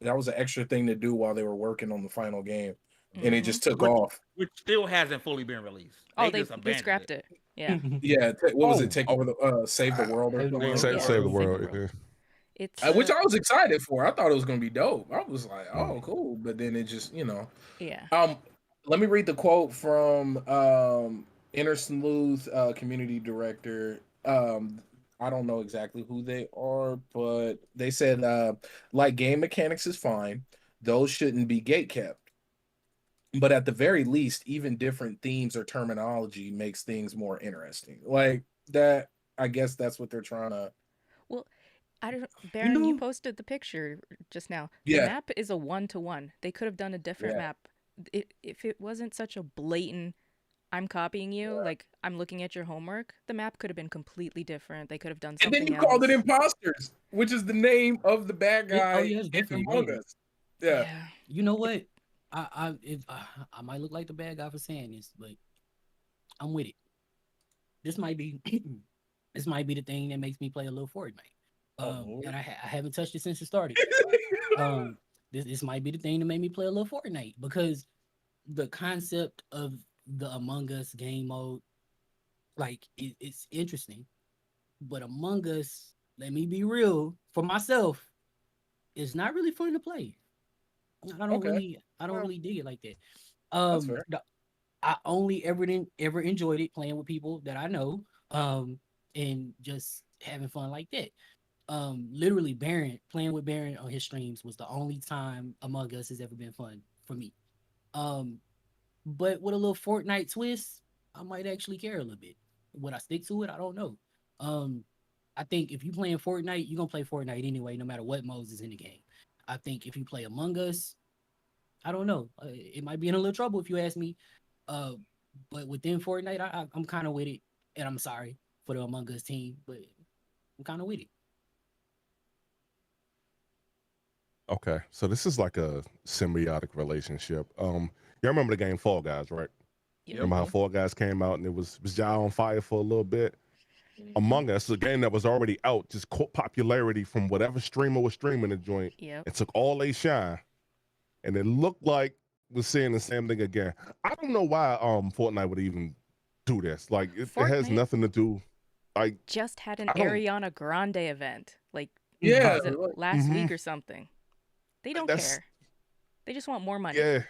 That was an extra thing to do while they were working on the final game, and it just took off. Which still hasn't fully been released. They just abandoned scrapped it. Yeah. Yeah. What was it? Take over the Save the World or something. Save the world. Yeah. It's Which I was excited for. I thought it was gonna be dope. I was like, oh, cool. But then it just, yeah. Let me read the quote from Inner Sleuth community director. I don't know exactly who they are, but they said like game mechanics is fine. Those shouldn't be gate kept. But at the very least, even different themes or terminology makes things more interesting. Like that, I guess that's what they're trying to. Well, I don't. Baron, you posted the picture just now. The map is a 1-to-1. They could have done a different map. If it wasn't such a blatant, I'm copying you, like I'm looking at your homework, the map could have been completely different. They could have done something else. And then you called it Imposters, which is the name of the bad guy in Among Us. Yeah. You know what? I might look like the bad guy for saying this, but I'm with it. This might be the thing that makes me play a little Fortnite. And I haven't touched it since it started. This might be the thing that made me play a little Fortnite, because the concept of the Among Us game mode, like it's interesting, but Among Us, let me be real for myself, it's not really fun to play. I don't really dig it like that. That's fair. I only ever enjoyed it playing with people that I know, and just having fun like that. Literally playing with Baron on his streams was the only time Among Us has ever been fun for me. But with a little Fortnite twist, I might actually care a little bit. Would I stick to it? I don't know. I think if you playing Fortnite, you're gonna play Fortnite anyway, no matter what modes is in the game. I think if you play Among Us, I don't know. It might be in a little trouble if you ask me. But within Fortnite, I'm kind of with it, and I'm sorry for the Among Us team, but I'm kind of with it. Okay, so this is like a symbiotic relationship. You remember the game Fall Guys, right? Yep. Remember how Fall Guys came out and it was y'all on fire for a little bit? Among Us, a game that was already out, just caught popularity from whatever streamer was streaming the joint Yep. and took all they shine. And it looked like we're seeing the same thing again. I don't know why Fortnite would even do this. Like it has Fortnite nothing to do. Like just had an I don't. Ariana Grande event, like Yeah, was it like, last week Mhm. or something? They don't That's care. They just want more money. yeah.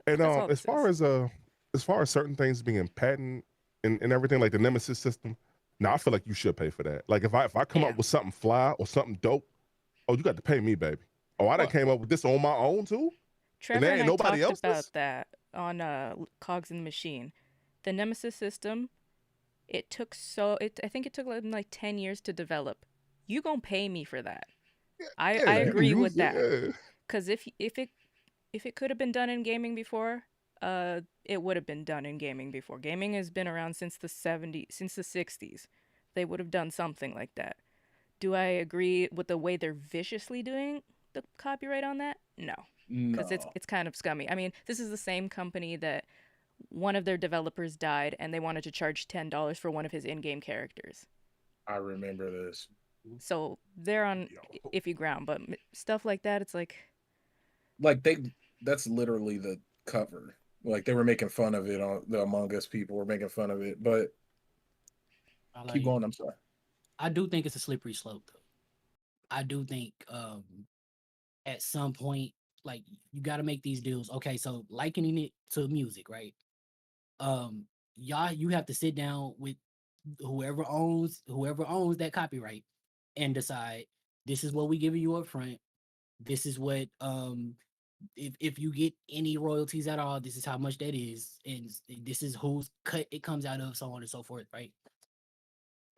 And That's all as this far is. as far as certain things being patent and everything, like the Nemesis system, now I feel like you should pay for that. Like if I come Yeah. up with something fly or something dope, oh, you got to pay me, baby. Oh, I done well, came up with this on my own too, and Trevor there and ain't I nobody talked about else's. that on Cogs in the Machine. The Nemesis system, I think it took like 10 years to develop. You gonna pay me for that. I Yeah, you can agree use with that. it. Cuz if it could have been done in gaming before, it would have been done in gaming before. Gaming has been around since the 60s. They would have done something like that. Do I agree with the way they're viciously doing the copyright on that? No. Cuz no, it's kind of scummy. I mean, this is the same company that one of their developers died and they wanted to charge $10 for one of his in-game characters. I remember this. So they're on Yo. iffy ground, but stuff like that, it's like, Like that's literally the cover. Like they were making fun of it on the Among Us people were making fun of it, but I keep like. going. I'm sorry. I do think it's a slippery slope, though. I do think at some point, like you got to make these deals. Okay, so likening it to music, right? Um, y'all, you have to sit down with whoever owns that copyright and decide this is what we giving you up front. This is what if you get any royalties at all, this is how much that is, and this is whose cut it comes out of, so on and so forth, right?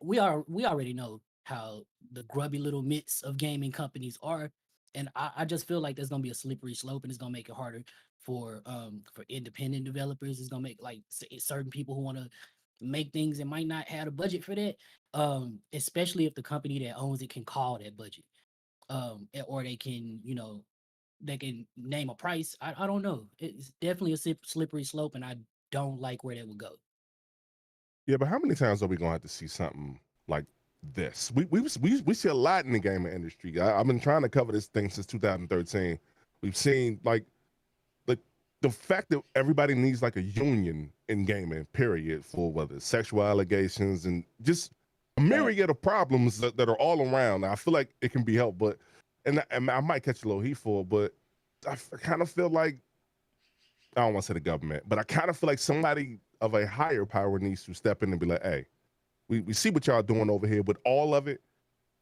We already know how the grubby little mitts of gaming companies are, and I just feel like there's gonna be a slippery slope, and it's gonna make it harder for independent developers. It's gonna make like certain people who want to make things and might not have a budget for that. Especially if the company that owns it can call that budget, or they can they can name a price. I don't know. It's definitely a slippery slope, and I don't like where that would go. Yeah, but how many times are we gonna have to see something like this? We see a lot in the gaming industry. I've been trying to cover this thing since 2013. We've seen like the fact that everybody needs like a union in gaming, period, for whether it's sexual allegations and just a myriad of problems that are all around. I feel like it can be helped, but and I might catch a little heat for it, but I kind of feel like I don't want to say the government, but I kind of feel like somebody of a higher power needs to step in and be like, hey, we see what y'all doing over here, but all of it,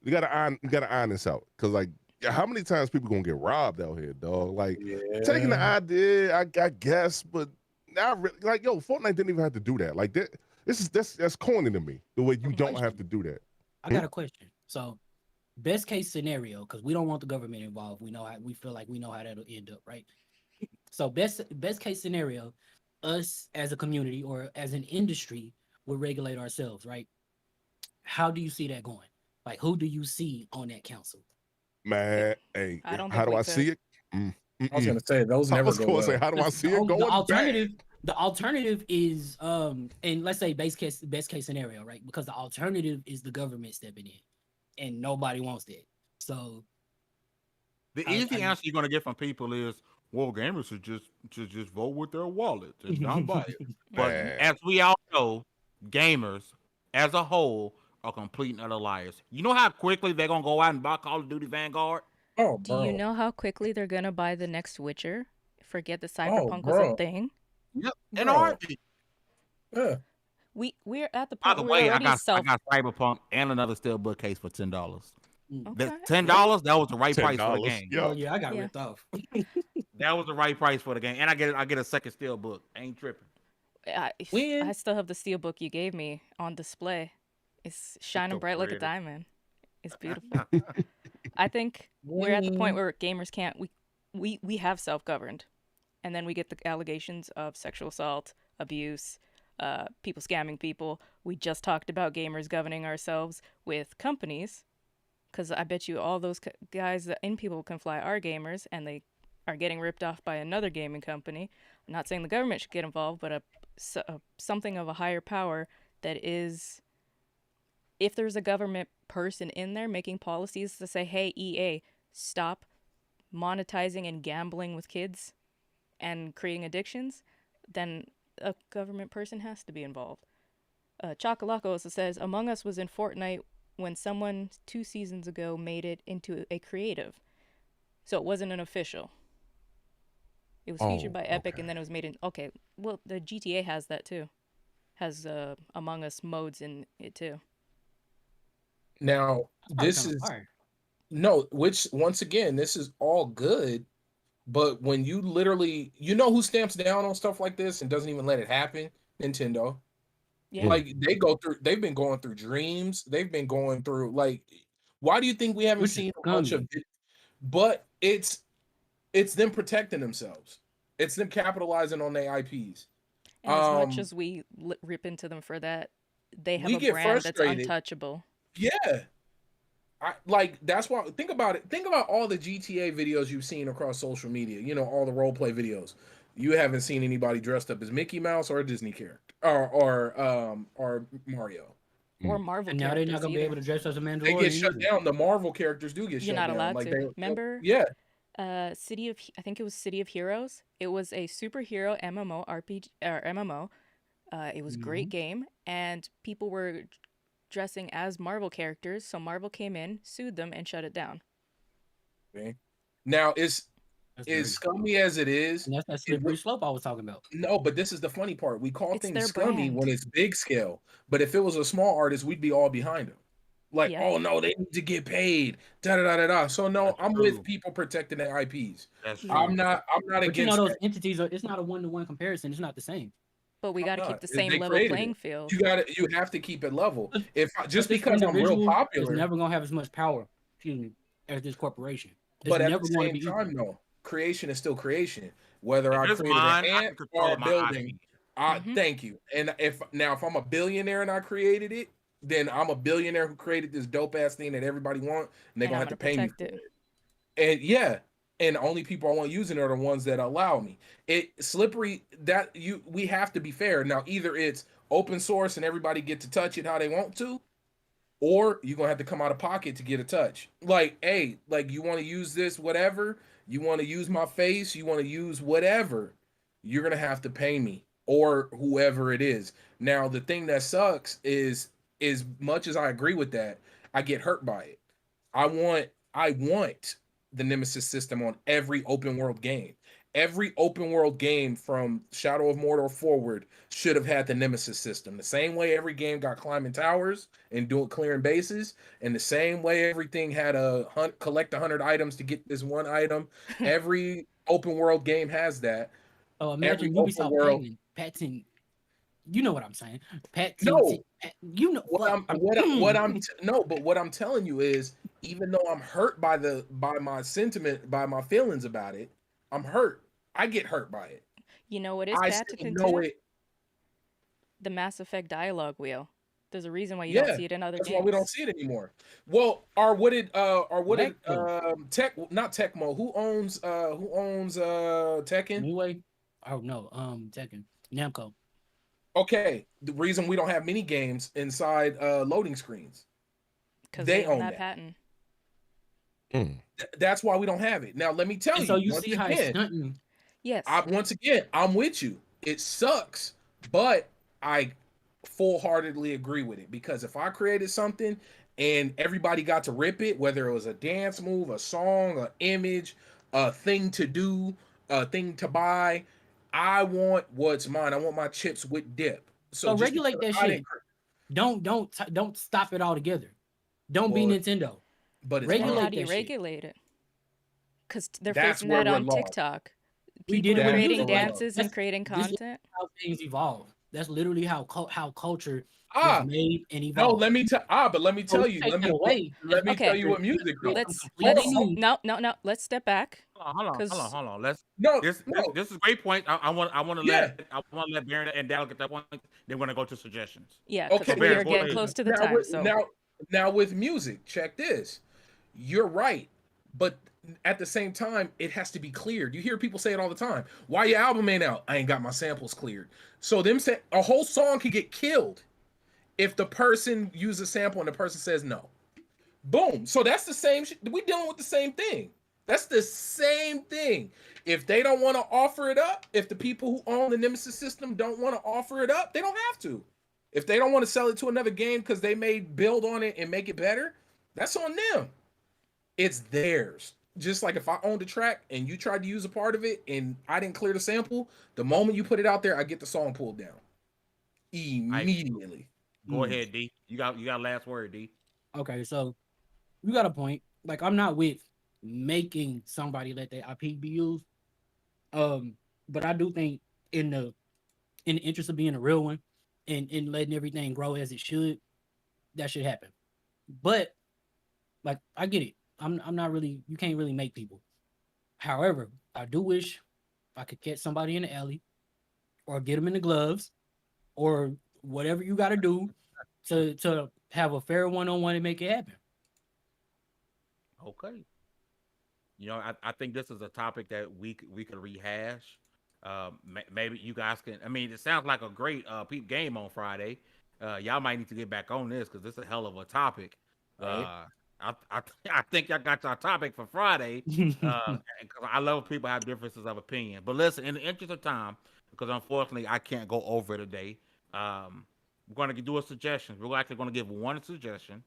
you gotta iron this out. Cause like how many times people gonna get robbed out here, dog? Like taking the Yeah. idea, I guess, but not really like yo, Fortnite didn't even have to do that. Like that's corny to me, the way you don't have to do that. I got a question. So, best case scenario, because we don't want the government involved. We feel like we know how that'll end up, right? So, best case scenario, us as a community or as an industry would regulate ourselves, right? How do you see that going? Like, who do you see on that council? Man, hey, I don't how think do we I could. see it? I was gonna say those I never was go gonna say, well. how do I see it The going alternative, bad? the alternative is and let's say best case scenario, right? Because the alternative is the government stepping in, and nobody wants that. So The I, easy I answer you're gonna get from people is, well, gamers should just vote with their wallets and not buy it. But Mm-hmm. Man, as we all know, gamers as a whole are complete and utter liars. You know how quickly they're gonna go out and buy Call of Duty Vanguard? Oh, Do you bro. know how quickly they're gonna buy the next Witcher? Forget the Oh, cyberpunk was a bro. thing. Yep. In a Bro. heartbeat. Yeah. We're at the By point the where we're way, I already got I self. got Cyberpunk and another steelbook case for $10. That Okay. $10, that was the right price for the $10. game. oh Yup. yeah, I got Yeah. ripped off. That was the right price for the game, and I get a second steelbook. Ain't tripping. I When still have the steelbook you gave me on display. It's It's shining so bright like a pretty. diamond. It's beautiful. I think we're at the point where gamers can't. We have self-governed, and then we get the allegations of sexual assault, abuse, people scamming people. We just talked about gamers governing ourselves with companies. Because I bet you all those guys that in people can fly are gamers, and they are getting ripped off by another gaming company. I'm not saying the government should get involved, but something of a higher power that is, if there's a government person in there making policies to say, hey, EA, stop monetizing and gambling with kids and creating addictions, then a government person has to be involved. Chocolaco also says, Among Us was in Fortnite when someone 2 seasons ago made it into a creative. So it wasn't an official. It was featured by Epic, and then it was made in... Okay, well, the GTA has that too. Has Among Us modes in it too. Now, this is... No, which, once again, this is all good, but when you literally... You know who stamps down on stuff like this and doesn't even let it happen? Nintendo. Yeah. Like, they've been going through Dreams. They've been going through, like... Why do you think we haven't seen a bunch of... But it's them protecting themselves. It's them capitalizing on their IPs. And as much as we rip into them for that, they have a brand that's untouchable. Yeah. That's why, think about it. Think about all the GTA videos you've seen across social media. You know, all the role play videos. You haven't seen anybody dressed up as Mickey Mouse or a Disney character or Mario. Or Marvel and now they're not gonna be able to dress as a Mandalorian. They get shut down. The Marvel characters do get shut down. You're not allowed to. Remember? Yeah. I think it was City of Heroes. It was a superhero MMO RPG or MMO. It was a great game, and people were dressing as Marvel characters. So Marvel came in, sued them, and shut it down. Okay. Now as scummy as it is, and that's that slippery slope I was talking about. No, but this is the funny part. We call things scummy when it's big scale. But if it was a small artist, we'd be all behind them. Like, oh no, they need to get paid. Da da da da da. So no, I'm with people protecting their IPs. I'm not against. You know, those entities it's not a 1-to-1 comparison. It's not the same. But we got to keep the same level playing field. You have to keep it level. Just because I'm real popular, it's never gonna have as much power, as this corporation. But at the same time, no. Creation is still creation. Whether I created an ant or a building, thank you. And if I'm a billionaire and I created it, then I'm a billionaire who created this dope ass thing that everybody wants, and they're gonna have to pay me for it. And and the only people I want using are the ones that allow me. We have to be fair. Now, either it's open source and everybody get to touch it how they want to, or you're gonna have to come out of pocket to get a touch. Like, hey, like you want to use this, whatever. You want to use my face, you want to use whatever, you're going to have to pay me or whoever it is. Now, the thing that sucks is, as much as I agree with that, I get hurt by it. I want the Nemesis system on every open world game. Every open world game from Shadow of Mordor forward should have had the Nemesis system. The same way every game got climbing towers and clearing bases, and the same way everything had collect 100 items to get this one item. Every open world game has that. Oh, imagine Ubisoft patenting. You know what I'm saying? You know what I'm telling you is, even though I'm hurt by my sentiment, by my feelings about it, I'm hurt. I get hurt by it. You know what is patented too? The Mass Effect dialogue wheel. There's a reason why you don't see it in other games. That's why we don't see it anymore. Well, not Tecmo. Who owns Tekken? Anyway, oh no, Tekken. Namco. Okay, the reason we don't have mini games inside loading screens. Because they own that patent. That's why we don't have it. Now, let me tell you. So you see how it's stunting. Yes. Once again, I'm with you. It sucks, but I full-heartedly agree with it, because if I created something and everybody got to rip it, whether it was a dance move, a song, an image, a thing to do, a thing to buy, I want what's mine. I want my chips with dip. So regulate that shit. Don't stop it altogether. Don't be Nintendo. But how do you regulate it? Because they're facing that on TikTok. People are creating dances and creating content. This is how things evolve. That's literally how culture is made and evolved. No, let me tell you. Let me tell you what music is. No. Let's step back. Hold on. This is a great point. I want to let Baron and Dal get that point. Then we're gonna go to suggestions. Yeah. Okay. We're getting close to the time. Now with music, check this. You're right, but at the same time, it has to be cleared. You hear people say it all the time. Why your album ain't out? I ain't got my samples cleared. So them say a whole song could get killed if the person uses a sample and the person says no. Boom. So that's the same. We dealing with the same thing. That's the same thing. If they don't want to offer it up, if the people who own the Nemesis system don't want to offer it up, they don't have to. If they don't want to sell it to another game because they may build on it and make it better, that's on them. It's theirs. Just like if I owned a track and you tried to use a part of it and I didn't clear the sample, the moment you put it out there, I get the song pulled down immediately. Go ahead, D. You got last word, D. Okay, so you got a point. Like, I'm not with making somebody let their IP be used. But I do think in the interest of being a real one and letting everything grow as it should, that should happen. But like, I get it. I'm not really, you can't really make people. However, I do wish I could catch somebody in the alley or get them in the gloves or whatever you got to do to have a fair one-on-one and make it happen. Okay. You know, I think this is a topic that we could rehash. Maybe you guys can. I mean, it sounds like a great peep game on Friday. Y'all might need to get back on this because this is a hell of a topic. Right. I think y'all got your topic for Friday. Because I love people have differences of opinion. But listen, in the interest of time, because unfortunately I can't go over it today. We're going to do a suggestion. We're actually going to give one suggestion.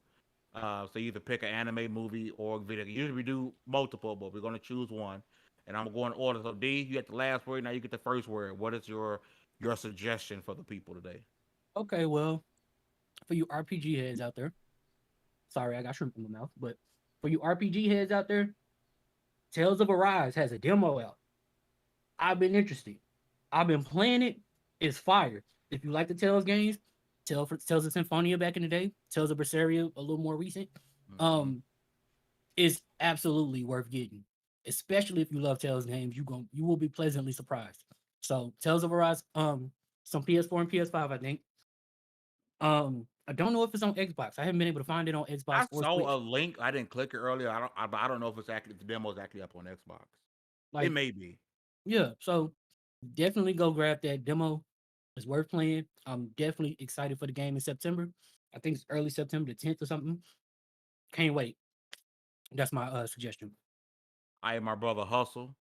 So you either pick an anime, movie, or video. Usually we do multiple, but we're going to choose one. And I'm going to go in order. So D, you get the last word. Now you get the first word. What is your suggestion for the people today? Okay, well, for you RPG heads out there, sorry, I got shrimp in my mouth, but for you RPG heads out there, Tales of Arise has a demo out. I've been interested. I've been playing it. It's fire. If you like the Tales games, Tales of Symphonia back in the day, Tales of Berseria a little more recent, is absolutely worth getting. Especially if you love Tales games, you will be pleasantly surprised. So Tales of Arise, some PS4 and PS5, I think. I don't know if it's on Xbox. I haven't been able to find it on Xbox I or saw Switch. a link. I didn't click it earlier. I don't know if it's actually the demo is actually up on Xbox. Like, it may be. Yeah, so definitely go grab that demo. It's worth playing. I'm definitely excited for the game in September. I think it's early September the 10th or something. Can't wait. That's my suggestion. I am my brother Hustle.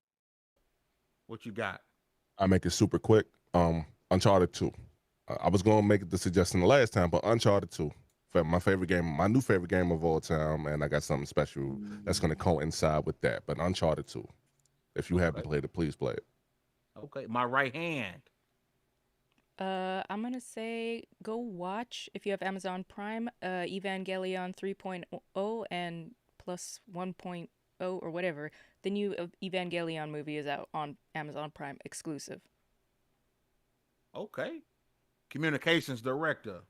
What you got? I make it super quick. Uncharted 2. I was gonna make the suggestion the last time, but Uncharted 2, my favorite game, my new favorite game of all time, and I got something special that's gonna coincide with that. But Uncharted 2, if you haven't played it, please play it. Okay, my right hand. I'm gonna say go watch if you have Amazon Prime, Evangelion 3.0 and plus 1.0 or whatever. The new Evangelion movie is out on Amazon Prime exclusive. Okay. Communications director.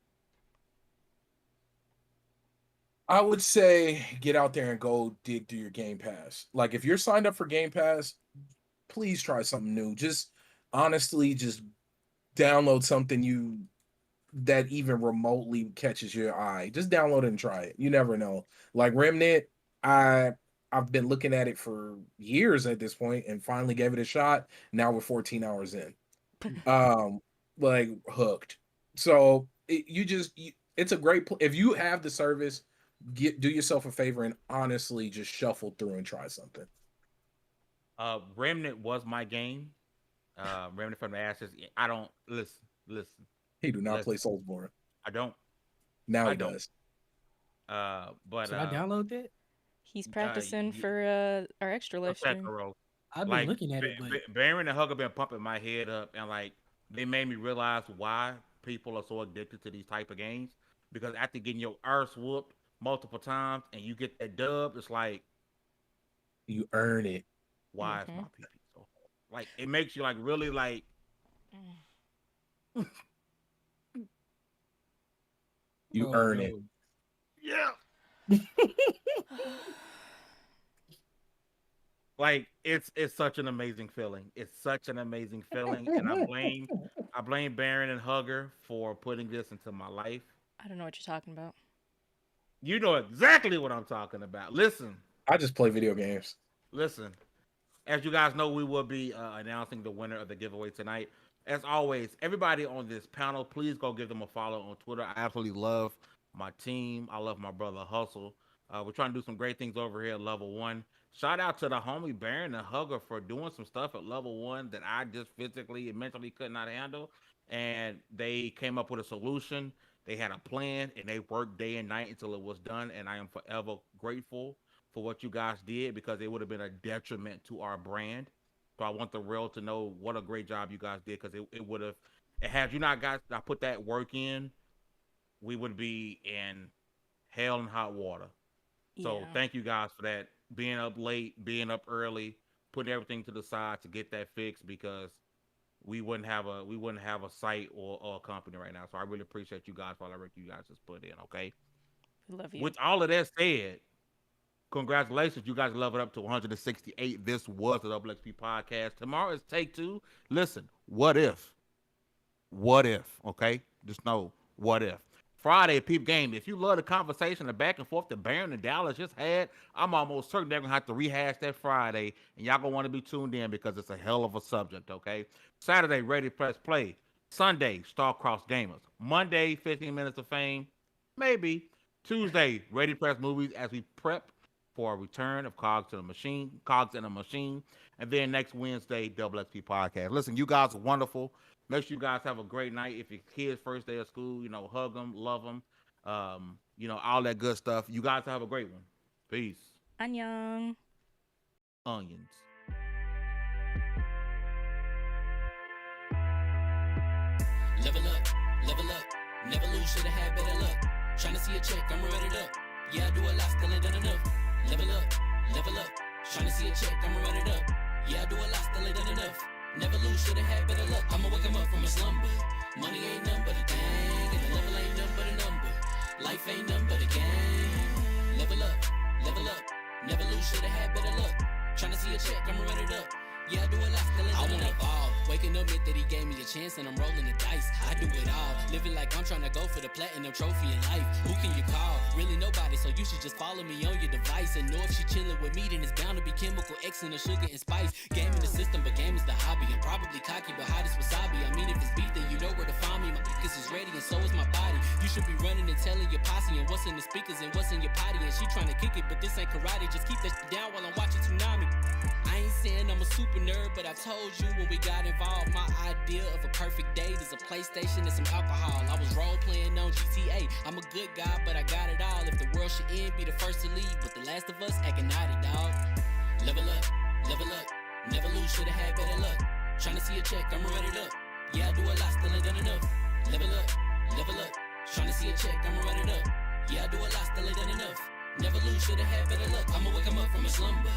I would say get out there and go dig through your Game Pass. Like if you're signed up for Game Pass, please try something new. Just honestly, just download something that even remotely catches your eye. Just download it and try it. You never know. Like Remnant, I've been looking at it for years at this point and finally gave it a shot. Now we're 14 hours in. Like hooked. So it's a great if you have the service, do yourself a favor and honestly just shuffle through and try something. Remnant was my game. Remnant from the Ashes. I don't listen. He do not play Soulsborne. I don't. Now he does. But should I download that? He's practicing for our extra live stream. I've been looking at it, but Baron and Hug have been pumping my head up, and like they made me realize why people are so addicted to these type of games. Because after getting your arse whooped multiple times and you get that dub, it's like you earn it. Why is my pee so hard? Like it makes you like really like. You earn it. Yeah. Like it's such an amazing feeling. It's such an amazing feeling, and I blame Baron and Hugger for putting this into my life. I don't know what you're talking about. You know exactly what I'm talking about. Listen, I just play video games. Listen, as you guys know, we will be announcing the winner of the giveaway tonight. As always, everybody on this panel, please go give them a follow on Twitter. I absolutely love my team. I love my brother Hustle. We're trying to do some great things over here at level 1. Shout out to the homie Baron and Hugger for doing some stuff at level 1 that I just physically and mentally could not handle. And they came up with a solution. They had a plan and they worked day and night until it was done. And I am forever grateful for what you guys did because it would have been a detriment to our brand. So I want the real to know what a great job you guys did because it would have, had you not guys I put that work in, we would be in hell and hot water. So thank you guys for that. Being up late, being up early, putting everything to the side to get that fixed because we wouldn't have a site or a company right now. So I really appreciate you guys for all the work you guys just put in. Okay. Love you. With all of that said, congratulations, you guys leveled up to 168. This was the Double XP podcast. Tomorrow is take 2. Listen, what if? What if? Okay, just know what if. Friday, peep game. If you love the conversation, the back and forth that Baron and Dallas just had, I'm almost certain they're gonna have to rehash that Friday, and y'all gonna want to be tuned in because it's a hell of a subject. Okay. Saturday, Ready Press Play. Sunday, Starcross Gamers. Monday, 15 minutes of fame, maybe. Tuesday, Ready Press Movies as we prep for a return of Cogs in a Machine. And then next Wednesday, Double XP Podcast. Listen, you guys are wonderful. Make sure you guys have a great night. If your kids' first day of school, hug them, love them, all that good stuff. You guys have a great one. Peace. Annyeong. Onions. Level up, never lose, should've had better luck. Tryna see a check, I'ma run it up. Yeah, I do a lot, still ain't done enough. Level up, tryna see a check, I'ma run it up. Yeah, I do a lot, still ain't done enough. Never lose, should've had better luck. I'ma wake 'em up from a slumber. Money ain't nothing but a thing, and the level ain't nothing but a number. Life ain't nothing but a game. Level up, never lose, should've had better luck. Tryna see a check, I'ma run it up. Yeah, I do a lot, still ain't done enough. Ball. Waking up meant that he gave me a chance and I'm rolling the dice. I do it all, living like I'm trying to go for the platinum trophy in life. Who can you call? Really nobody, so you should just follow me on your device. And know if she chilling with me, then it's bound to be chemical X and the sugar and spice. Game in the system, but game is the hobby. I'm probably cocky, but hot as wasabi. I mean, if it's beef, then you know where to find me. My niggas is ready and so is my body. You should be running and telling your posse and what's in the speakers and what's in your potty. And she trying to kick it, but this ain't karate. Just keep that shit down while I'm watching Tsunami. I ain't saying I'm a super nerd, but I told you when we got involved, my idea of a perfect date is a PlayStation and some alcohol. I was role playing on GTA. I'm a good guy, but I got it all. If the world should end, be the first to leave, but the last of us acting naughty, dog. Level up, never lose, should've had better luck. Tryna see a check, I'ma run it up. Yeah, I do a lot, still ain't done enough. Level up, tryna see a check, I'ma run it up. Yeah, I do a lot, still ain't done enough. Never lose, should've had better luck. I'ma wake 'em up from a slumber.